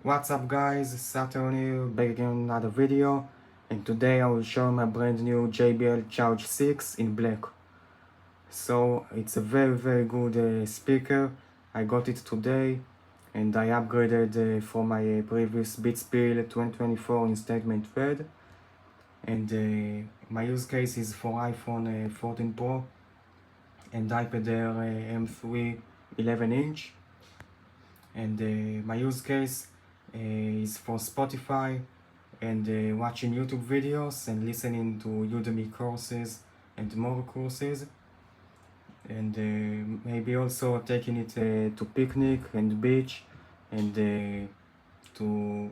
What's up guys, Saturn here, back again with another video, and today I will show my brand new JBL Charge 6 in black. So it's a very good speaker. I got it today and I upgraded from my previous Beatspill 2024 installment thread, and my use case is for iPhone 14 Pro and iPad Air M3 11-inch, and my use case is for Spotify and watching YouTube videos and listening to Udemy courses and more courses, and maybe also taking it to picnic and beach and to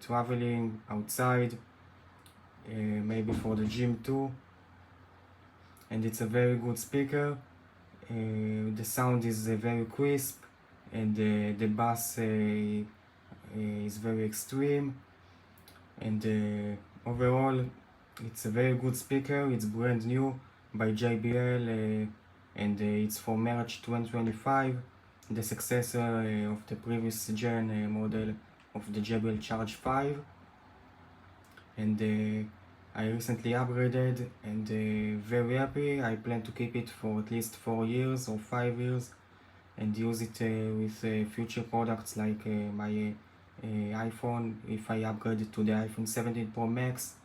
traveling outside, maybe for the gym too. And it's a very good speaker. The sound is very crisp, and the bass is very extreme, and overall it's a very good speaker. It's brand new by JBL, and it's for March 2025, the successor of the previous gen model of the JBL Charge 5, and I recently upgraded and very happy. I plan to keep it for at least 4 years or 5 years and use it with future products like my iPhone, if I upgrade it to the iPhone 17 Pro Max,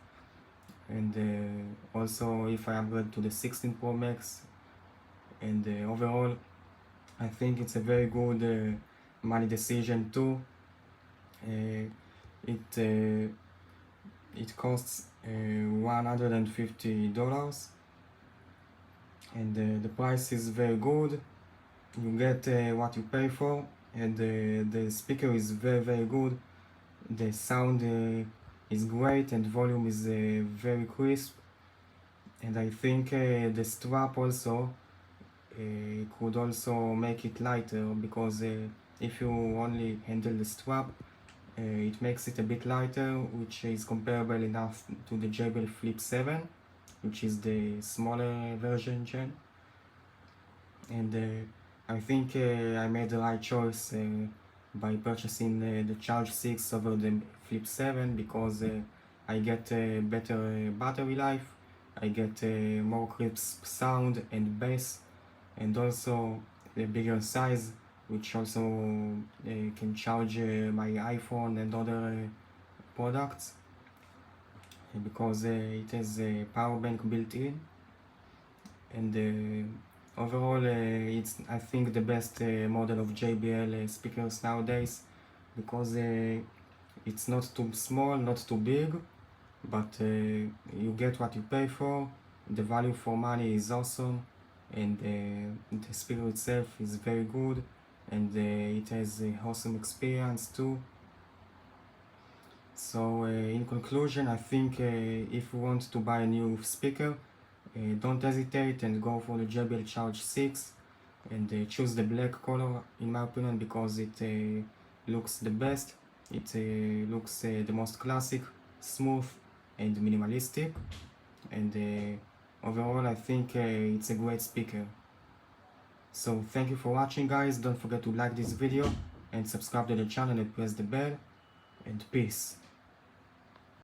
and also if I upgrade to the 16 Pro Max. And overall I think it's a very good money decision too. It costs $150, and the price is very good. You get what you pay for, and the speaker is very good. The sound is great, and volume is very crisp, and I think the strap also could also make it lighter, because if you only handle the strap, it makes it a bit lighter, which is comparable enough to the JBL Flip 7, which is the smaller version gen. And I think I made the right choice by purchasing the Charge 6 over the Flip 7, because I get better battery life, I get more crisp sound and bass, and also a bigger size, which also can charge my iPhone and other products, because it has a power bank built in. And overall it's, I think, the best model of JBL speakers nowadays, because it's not too small, not too big, but you get what you pay for. The value for money is awesome, and the speaker itself is very good, and it has an awesome experience too. So in conclusion, I think if you want to buy a new speaker, don't hesitate and go for the JBL Charge 6, and choose the black color, in my opinion, because it looks the best. It looks the most classic, smooth and minimalistic, and overall I think it's a great speaker. So thank you for watching guys. Don't forget to like this video and subscribe to the channel and press the bell, and peace.